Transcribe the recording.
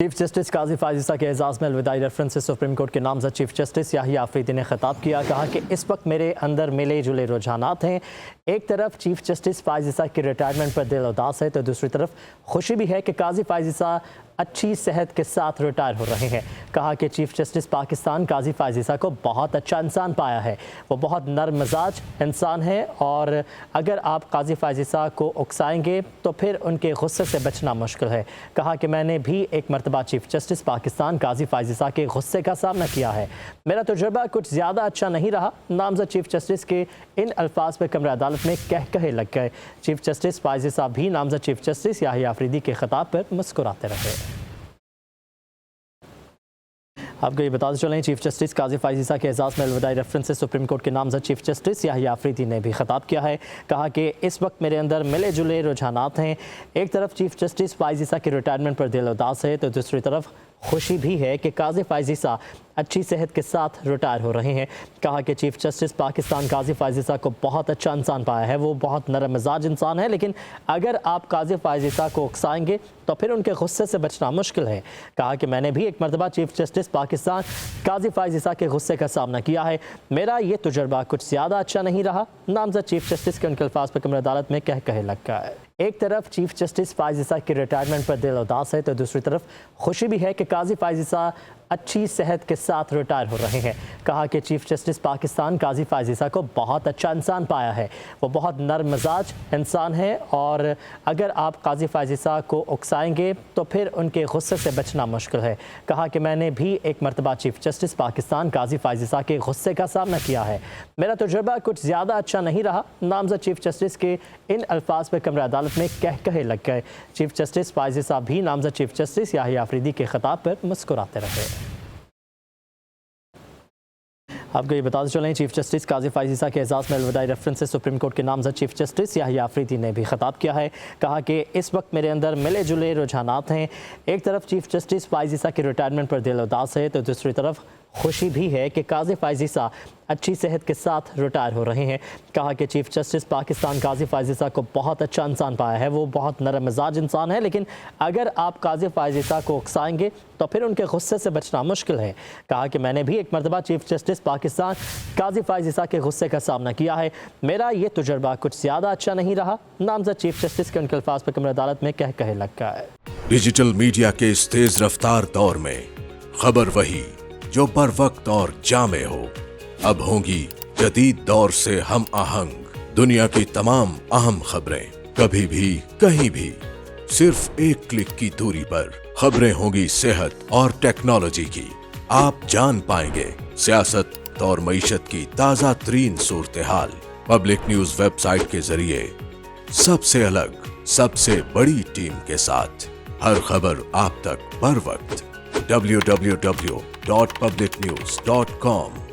Chief justice قاضی فائز عیسیٰ کے اعزاز میں الوداعی ریفرنس سے سپریم کورٹ کے نامزد چیف جسٹس یحییٰ آفریدی نے خطاب کیا. کہا کہ اس وقت میرے اندر ملے جلے رجحانات ہیں. ایک طرف چیف جسٹس فائز عیسیٰ کی ریٹائرمنٹ پر دل اداس ہے تو دوسری طرف خوشی بھی ہے کہ قاضی فائز عیسیٰ اچھی صحت کے ساتھ ریٹائر ہو رہے ہیں. کہا کہ چیف جسٹس پاکستان قاضی فائز عیسیٰ کو بہت اچھا انسان پایا ہے. وہ بہت نرم مزاج انسان ہے اور اگر آپ قاضی فائز عیسیٰ کو اکسائیں گے تو پھر ان کے غصے سے بچنا مشکل ہے. کہا کہ میں نے بھی ایک مرتبہ چیف جسٹس پاکستان قاضی فائز عیسیٰ کے غصے کا سامنا کیا ہے. میرا تجربہ کچھ زیادہ اچھا نہیں رہا. نامزد چیف جسٹس کے ان الفاظ پہ کمرہ عدالت میں کہے لگ گئے. چیف جسٹس فائز عیسیٰ بھی نامزد چیف جسٹس یحییٰ آفریدی کے خطاب پر مسکراتے رہے. آپ کو یہ بتاتے چلیں چیف جسٹس قاضی فائز عیسیٰ کے اعزاز میں الوداعی ریفرنس سے سپریم کورٹ کے نامزد چیف جسٹس یحییٰ آفریدی نے بھی خطاب کیا ہے. کہا کہ اس وقت میرے اندر ملے جلے رجحانات ہیں. ایک طرف چیف جسٹس فائز عیسیٰ کی ریٹائرمنٹ پر دل اداس ہے تو دوسری طرف خوشی بھی ہے کہ قاضی فائز عیسیٰ اچھی صحت کے ساتھ ریٹائر ہو رہے ہیں. کہا کہ چیف جسٹس پاکستان قاضی فائز عیسیٰ کو بہت اچھا انسان پایا ہے. وہ بہت نرم مزاج انسان ہے لیکن اگر آپ قاضی فائز عیسیٰ کو اکسائیں گے تو پھر ان کے غصے سے بچنا مشکل ہے. کہا کہ میں نے بھی ایک مرتبہ چیف جسٹس پاکستان قاضی فائز عیسیٰ کے غصے کا سامنا کیا ہے. میرا یہ تجربہ کچھ زیادہ اچھا نہیں رہا. نامزد چیف جسٹس کے ان کے الفاظ پر کمرہ عدالت میں کہے لگ گیا ہے. ایک طرف چیف جسٹس فائز عیسیٰ کی ریٹائرمنٹ پر دل اداس ہے تو دوسری طرف خوشی بھی ہے کہ قاضی فائز عیسیٰ اچھی صحت کے ساتھ ریٹائر ہو رہے ہیں. کہا کہ چیف جسٹس پاکستان قاضی فائز عیسیٰ کو بہت اچھا انسان پایا ہے. وہ بہت نرم مزاج انسان ہے اور اگر آپ قاضی فائز عیسیٰ کو اکسائیں گے تو پھر ان کے غصے سے بچنا مشکل ہے. کہا کہ میں نے بھی ایک مرتبہ چیف جسٹس پاکستان قاضی فائز عیسیٰ کے غصے کا سامنا کیا ہے. میرا تجربہ کچھ زیادہ اچھا نہیں رہا. نامزد چیف جسٹس کے ان الفاظ پہ کمرہ عدالت میں کہے لگ گئے. چیف جسٹس فائز عیسیٰ بھی نامزد چیف جسٹس یحییٰ آفریدی کے خطاب پر مسکراتے رہے. آپ کو یہ بتاتے چلیں چیف جسٹس قاضی فائز عیسیٰ کے اعزاز میں الوداعی ریفرنس سے سپریم کورٹ کے نامزد چیف جسٹس یحییٰ آفریدی نے بھی خطاب کیا ہے. کہا کہ اس وقت میرے اندر ملے جلے رجحانات ہیں. ایک طرف چیف جسٹس فائز عیسیٰ کی ریٹائرمنٹ پر دل اداس ہے تو دوسری طرف خوشی بھی ہے کہ قاضی فائز عیسیٰ اچھی صحت کے ساتھ ریٹائر ہو رہے ہیں. کہا کہ چیف جسٹس پاکستان قاضی فائز عیسیٰ کو بہت اچھا انسان پایا ہے. وہ بہت نرم مزاج انسان ہے لیکن اگر آپ قاضی فائز عیسیٰ کو اکسائیں گے تو پھر ان کے غصے سے بچنا مشکل ہے. کہا کہ میں نے بھی ایک مرتبہ چیف جسٹس پاکستان قاضی فائز عیسیٰ کے غصے کا سامنا کیا ہے. میرا یہ تجربہ کچھ زیادہ اچھا نہیں رہا. نامزد چیف جسٹس کے ان کے الفاظ پر کمرہ عدالت میں کہے لگ گیا ہے. ڈیجیٹل میڈیا کے اس تیز رفتار دور میں خبر وہی جو بر وقت اور جامع ہو. اب ہوں گی جدید دور سے ہم آہنگ. دنیا کی تمام اہم خبریں کبھی بھی کہیں بھی صرف ایک کلک کی دوری پر. خبریں ہوں گی صحت اور ٹیکنالوجی کی. آپ جان پائیں گے سیاست اور معیشت کی تازہ ترین صورتحال. پبلک نیوز ویب سائٹ کے ذریعے سب سے الگ سب سے بڑی ٹیم کے ساتھ ہر خبر آپ تک بر وقت. www.publicnews.com